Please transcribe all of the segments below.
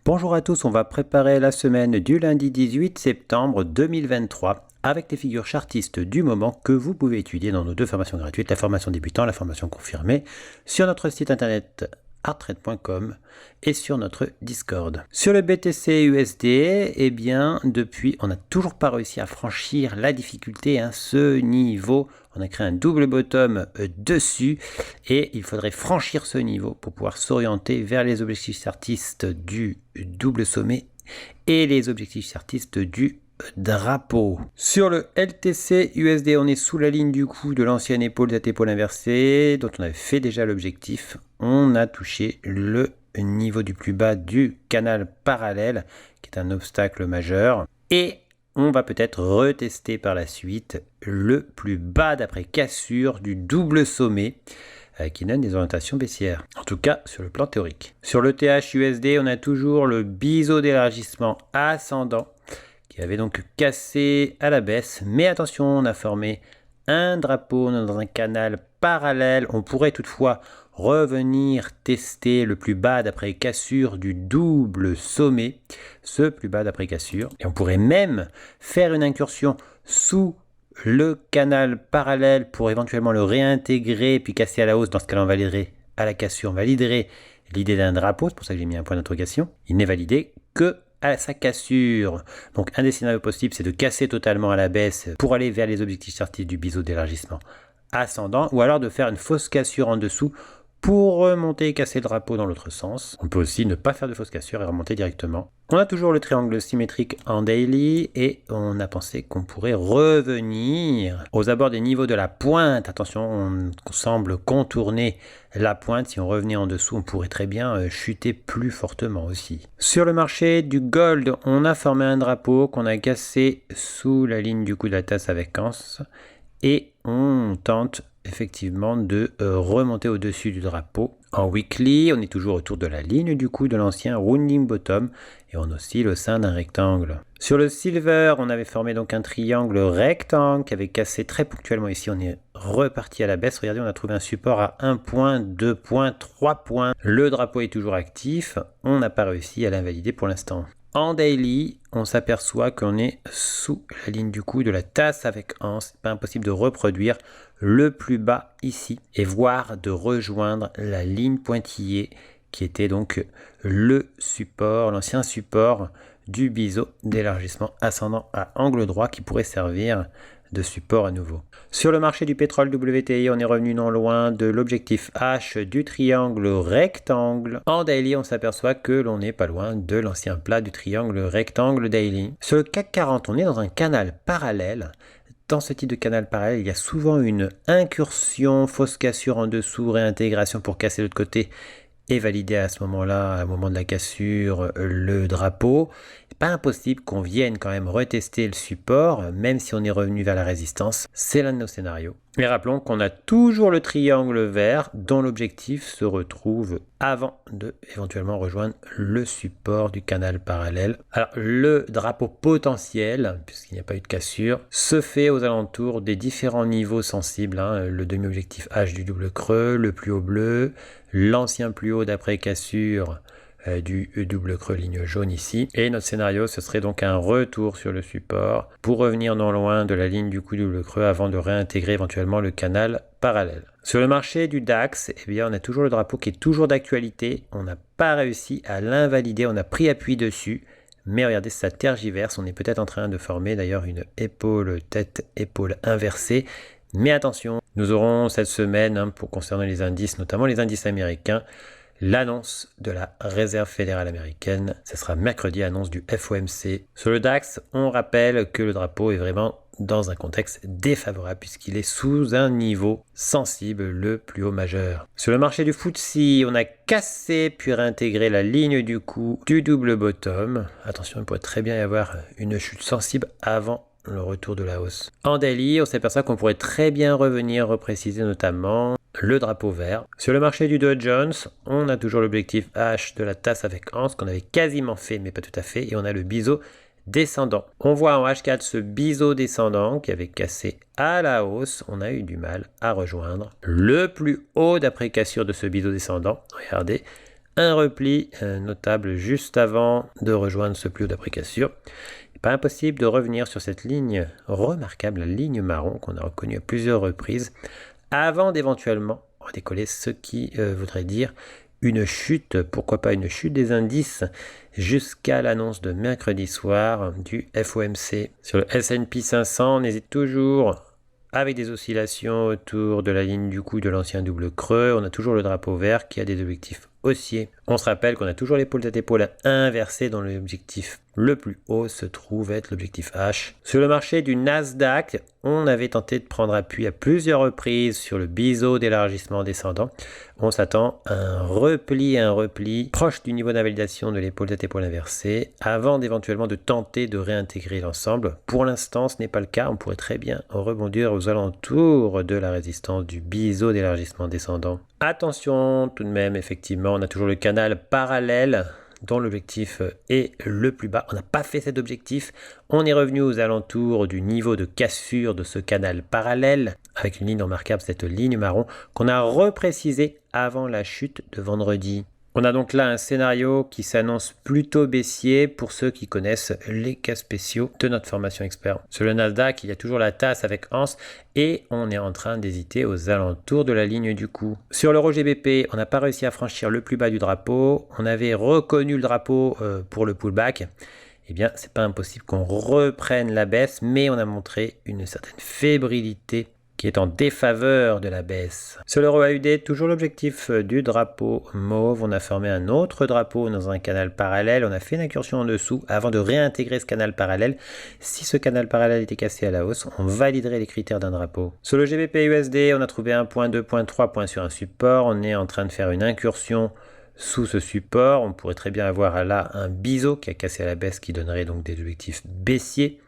Bonjour à tous, on va préparer la semaine du lundi 18 septembre 2023 avec les figures chartistes du moment que vous pouvez étudier dans nos deux formations gratuites, la formation débutant, la formation confirmée, sur notre site internet arttrade.com et sur notre Discord. Sur le BTC USD, eh bien, depuis, on n'a toujours pas réussi à franchir la difficulté, ce niveau. On a créé un double bottom dessus et il faudrait franchir ce niveau pour pouvoir s'orienter vers les objectifs chartistes du double sommet et les objectifs chartistes du drapeau. Sur le LTC USD, on est sous la ligne du coup de l'ancienne épaule, cette épaule inversée, dont on avait fait déjà l'objectif. On a touché le niveau du plus bas du canal parallèle, qui est un obstacle majeur. Et on va peut-être retester par la suite le plus bas d'après cassure du double sommet, qui donne des orientations baissières, en tout cas sur le plan théorique. Sur le TH-USD, on a toujours le biseau d'élargissement ascendant, qui avait donc cassé à la baisse, mais attention, on a formé un drapeau dans un canal parallèle. On pourrait toutefois revenir tester le plus bas d'après cassure du double sommet, ce plus bas d'après cassure, et on pourrait même faire une incursion sous le canal parallèle pour éventuellement le réintégrer puis casser à la hausse. Dans ce cas-là, on validerait à la cassure, on validerait l'idée d'un drapeau, c'est pour ça que j'ai mis un point d'interrogation. Il n'est validé que à sa cassure. Donc un des scénarios possibles, c'est de casser totalement à la baisse pour aller vers les objectifs chartistes du biseau d'élargissement ascendant, ou alors de faire une fausse cassure en dessous pour remonter et casser le drapeau dans l'autre sens. On peut aussi ne pas faire de fausse cassure et remonter directement. On a toujours le triangle symétrique en daily et on a pensé qu'on pourrait revenir aux abords des niveaux de la pointe. Attention, on semble contourner la pointe. Si on revenait en dessous, on pourrait très bien chuter plus fortement aussi. Sur le marché du gold, on a formé un drapeau qu'on a cassé sous la ligne du coup de la tasse avec anse et on tente effectivement de remonter au-dessus du drapeau. En weekly, on est toujours autour de la ligne du coup de l'ancien rounding bottom et on oscille au sein d'un rectangle. Sur le silver, on avait formé donc un triangle rectangle qui avait cassé très ponctuellement ici. On est reparti à la baisse. Regardez, on a trouvé un support à 1 point, 2 points, 3 points. Le drapeau est toujours actif. On n'a pas réussi à l'invalider pour l'instant. En daily, on s'aperçoit qu'on est sous la ligne du coup de la tasse avec anse. Pas impossible de reproduire le plus bas ici et voire de rejoindre la ligne pointillée qui était donc le support, l'ancien support du biseau d'élargissement ascendant à angle droit qui pourrait servir de support à nouveau. Sur le marché du pétrole WTI, on est revenu non loin de l'objectif H du triangle rectangle. En daily, on s'aperçoit que l'on n'est pas loin de l'ancien plat du triangle rectangle daily. Sur le CAC 40, on est dans un canal parallèle. Dans ce type de canal parallèle, il y a souvent une incursion, fausse cassure en dessous, réintégration pour casser l'autre côté et valider à ce moment-là, au moment de la cassure, le drapeau. Pas impossible qu'on vienne quand même retester le support, même si on est revenu vers la résistance. C'est l'un de nos scénarios. Mais rappelons qu'on a toujours le triangle vert dont l'objectif se retrouve avant de éventuellement rejoindre le support du canal parallèle. Alors le drapeau potentiel, puisqu'il n'y a pas eu de cassure, se fait aux alentours des différents niveaux sensibles. Le demi-objectif H du double creux, le plus haut bleu, l'ancien plus haut d'après cassure du double creux ligne jaune ici. Et notre scénario, ce serait donc un retour sur le support pour revenir non loin de la ligne du coup double creux avant de réintégrer éventuellement le canal parallèle. Sur le marché du DAX, eh bien, on a toujours le drapeau qui est toujours d'actualité. On n'a pas réussi à l'invalider, on a pris appui dessus. Mais regardez, ça tergiverse. On est peut-être en train de former d'ailleurs une épaule, tête, épaule inversée. Mais attention, nous aurons cette semaine, pour concerner les indices, notamment les indices américains, l'annonce de la Réserve fédérale américaine. Ce sera mercredi, annonce du FOMC. Sur le DAX, on rappelle que le drapeau est vraiment dans un contexte défavorable puisqu'il est sous un niveau sensible, le plus haut majeur. Sur le marché du FTSE, on a cassé puis réintégré la ligne du coup du double bottom. Attention, il pourrait très bien y avoir une chute sensible avant le retour de la hausse. En daily, on s'aperçoit qu'on pourrait très bien revenir repréciser notamment le drapeau vert. Sur le marché du Dow Jones, on a toujours l'objectif H de la tasse avec anse qu'on avait quasiment fait mais pas tout à fait et on a le biseau descendant. On voit en H4 ce biseau descendant qui avait cassé à la hausse. On a eu du mal à rejoindre le plus haut d'après cassure de ce biseau descendant. Regardez, un repli notable juste avant de rejoindre ce plus haut d'après cassure. Pas impossible de revenir sur cette ligne remarquable, la ligne marron qu'on a reconnue à plusieurs reprises, avant d'éventuellement redécoller, ce qui voudrait dire une chute, pourquoi pas une chute des indices, jusqu'à l'annonce de mercredi soir du FOMC. Sur le S&P 500, on hésite toujours avec des oscillations autour de la ligne du coup de l'ancien double creux. On a toujours le drapeau vert qui a des objectifs haussiers. On se rappelle qu'on a toujours l'épaule tête épaule inversée dont l'objectif le plus haut se trouve être l'objectif H. Sur le marché du Nasdaq, on avait tenté de prendre appui à plusieurs reprises sur le biseau d'élargissement descendant. On s'attend à un repli proche du niveau d'invalidation de l'épaule tête épaule inversée avant d'éventuellement de tenter de réintégrer l'ensemble. Pour l'instant, ce n'est pas le cas. On pourrait très bien rebondir aux alentours de la résistance du biseau d'élargissement descendant. Attention tout de même, effectivement, on a toujours le canal parallèle dont l'objectif est le plus bas. On n'a pas fait cet objectif. On est revenu aux alentours du niveau de cassure de ce canal parallèle avec une ligne remarquable, cette ligne marron qu'on a reprécisée avant la chute de vendredi. On a donc là un scénario qui s'annonce plutôt baissier pour ceux qui connaissent les cas spéciaux de notre formation expert. Sur le Nasdaq, il y a toujours la tasse avec anse et on est en train d'hésiter aux alentours de la ligne du coup. Sur l'euro GBP, on n'a pas réussi à franchir le plus bas du drapeau. On avait reconnu le drapeau pour le pullback. Eh bien, c'est pas impossible qu'on reprenne la baisse, mais on a montré une certaine fébrilité qui est en défaveur de la baisse. Sur l'euro AUD, toujours l'objectif du drapeau mauve. On a formé un autre drapeau dans un canal parallèle. On a fait une incursion en dessous avant de réintégrer ce canal parallèle. Si ce canal parallèle était cassé à la hausse, on validerait les critères d'un drapeau. Sur le GBP USD, on a trouvé un point, 2 points, 3 points sur un support. On est en train de faire une incursion sous ce support. On pourrait très bien avoir là un biseau qui a cassé à la baisse qui donnerait donc des objectifs baissiers.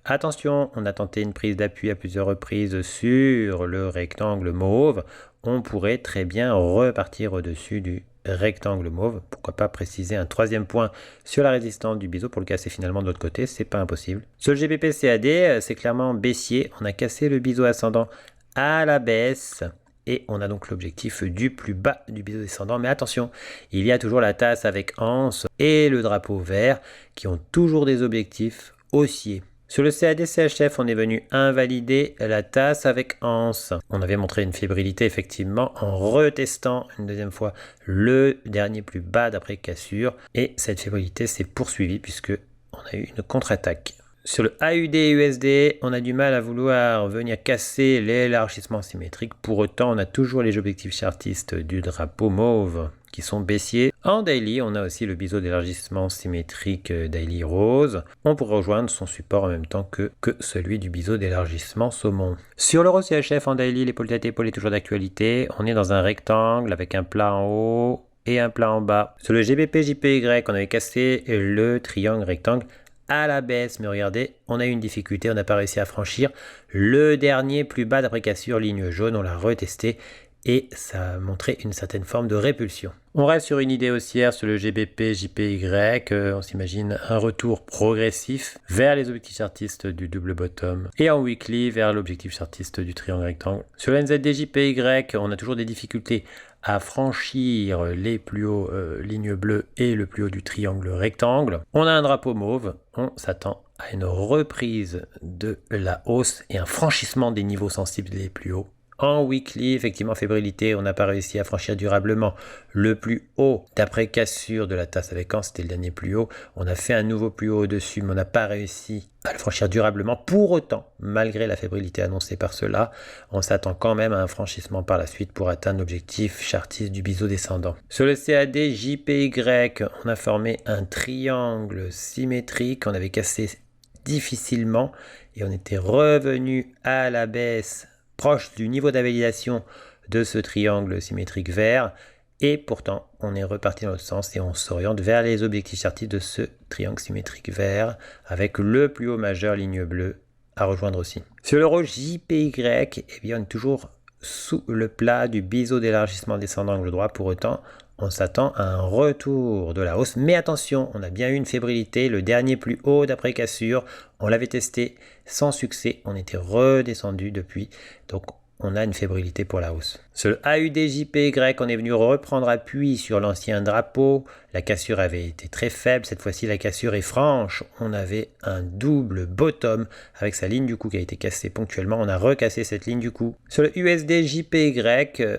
Attention, on a tenté une prise d'appui à plusieurs reprises sur le rectangle mauve. On pourrait très bien repartir au-dessus du rectangle mauve. Pourquoi pas préciser un troisième point sur la résistance du biseau pour le casser finalement de l'autre côté, c'est pas impossible. Sur le GBP CAD, c'est clairement baissier. On a cassé le biseau ascendant à la baisse. Et on a donc l'objectif du plus bas du biseau descendant. Mais attention, il y a toujours la tasse avec anse et le drapeau vert qui ont toujours des objectifs haussiers. Sur le CAD-CHF, on est venu invalider la tasse avec anse. On avait montré une fébrilité effectivement en retestant une deuxième fois le dernier plus bas d'après cassure. Et cette fébrilité s'est poursuivie puisque on a eu une contre-attaque. Sur le AUD-USD, on a du mal à vouloir venir casser l'élargissement symétrique. Pour autant, on a toujours les objectifs chartistes du drapeau mauve qui sont baissiers. En daily, on a aussi le biseau d'élargissement symétrique daily rose. On pourrait rejoindre son support en même temps que celui du biseau d'élargissement saumon. Sur l'euro CHF en daily, l'épaule tête épaule est toujours d'actualité. On est dans un rectangle avec un plat en haut et un plat en bas. Sur le GBP JPY, on avait cassé le triangle rectangle à la baisse, mais regardez, on a eu une difficulté, on n'a pas réussi à franchir le dernier plus bas d'après cassure, ligne jaune, on l'a retesté et ça a montré une certaine forme de répulsion. On reste sur une idée haussière sur le GBP JPY, on s'imagine un retour progressif vers les objectifs chartistes du double bottom et en weekly vers l'objectif chartiste du triangle rectangle. Sur le NZD-JPY, on a toujours des difficultés à franchir les plus hauts lignes bleues et le plus haut du triangle rectangle. On a un drapeau mauve, on s'attend à une reprise de la hausse et un franchissement des niveaux sensibles les plus hauts. En weekly, effectivement, fébrilité, on n'a pas réussi à franchir durablement le plus haut d'après cassure de la tasse avec anse, c'était le dernier plus haut. On a fait un nouveau plus haut au-dessus, mais on n'a pas réussi à le franchir durablement. Pour autant, malgré la fébrilité annoncée par cela, on s'attend quand même à un franchissement par la suite pour atteindre l'objectif chartiste du biseau descendant. Sur le CAD JPY, on a formé un triangle symétrique, on avait cassé difficilement et on était revenu à la baisse proche du niveau d'invalidation de ce triangle symétrique vert et pourtant on est reparti dans l'autre sens et on s'oriente vers les objectifs chartistes de ce triangle symétrique vert avec le plus haut majeur ligne bleue à rejoindre aussi. Sur l'euro JPY, eh bien on est toujours sous le plat du biseau d'élargissement descendant angle droit. Pour autant, on s'attend à un retour de la hausse. Mais attention, on a bien eu une fébrilité. Le dernier plus haut d'après cassure, on l'avait testé sans succès. On était redescendu depuis. Donc, on a une fébrilité pour la hausse. Sur le AUDJPY, on est venu reprendre appui sur l'ancien drapeau. La cassure avait été très faible. Cette fois-ci, la cassure est franche. On avait un double bottom avec sa ligne du coup qui a été cassée ponctuellement. On a recassé cette ligne du coup. Sur le USDJPY,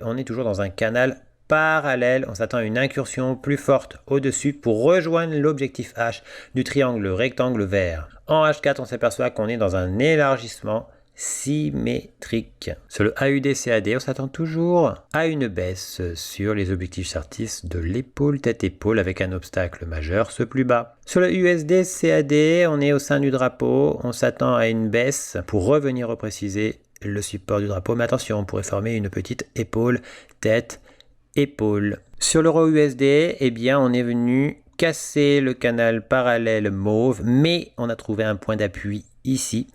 on est toujours dans un canal parallèle. On s'attend à une incursion plus forte au-dessus pour rejoindre l'objectif H du triangle rectangle vert. En H4, on s'aperçoit qu'on est dans un élargissement symétrique. Sur le AUDCAD, on s'attend toujours à une baisse sur les objectifs chartistes de l'épaule tête-épaule avec un obstacle majeur, ce plus bas. Sur le USDCAD, on est au sein du drapeau, on s'attend à une baisse pour revenir repréciser le support du drapeau, mais attention, on pourrait former une petite épaule, tête, épaule. Sur l'euro USD, eh bien, on est venu casser le canal parallèle mauve, mais on a trouvé un point d'appui ici.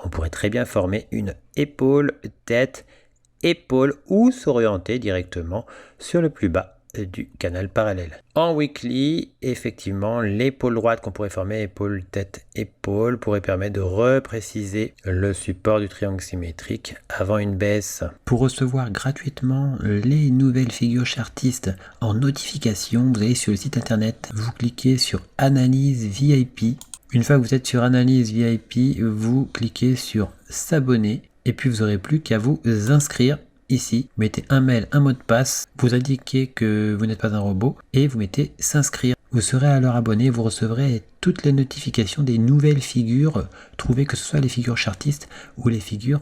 On pourrait très bien former une épaule, tête, épaule ou s'orienter directement sur le plus bas du canal parallèle. En weekly, effectivement, l'épaule droite qu'on pourrait former, épaule, tête, épaule, pourrait permettre de repréciser le support du triangle symétrique avant une baisse. Pour recevoir gratuitement les nouvelles figures chartistes en notification, vous allez sur le site internet, vous cliquez sur Analyse VIP. Une fois que vous êtes sur Analyse VIP, vous cliquez sur S'abonner et puis vous n'aurez plus qu'à vous inscrire. Ici, vous mettez un mail, un mot de passe, vous indiquez que vous n'êtes pas un robot et vous mettez s'inscrire. Vous serez alors abonné, vous recevrez toutes les notifications des nouvelles figures trouvées, que ce soit les figures chartistes ou les figures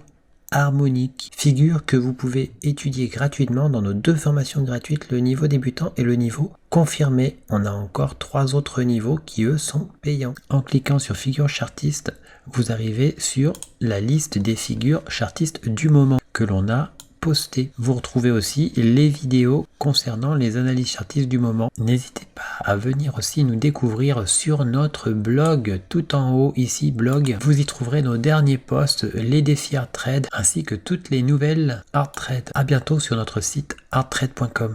harmoniques. Figures que vous pouvez étudier gratuitement dans nos 2 formations gratuites, le niveau débutant et le niveau confirmé. On a encore 3 autres niveaux qui eux sont payants. En cliquant sur figures chartistes, vous arrivez sur la liste des figures chartistes du moment que l'on a posté. Vous retrouvez aussi les vidéos concernant les analyses chartistes du moment. N'hésitez pas à venir aussi nous découvrir sur notre blog, tout en haut ici, blog. Vous y trouverez nos derniers posts, les défis Art Trade, ainsi que toutes les nouvelles Art Trade. À bientôt sur notre site arttrade.com.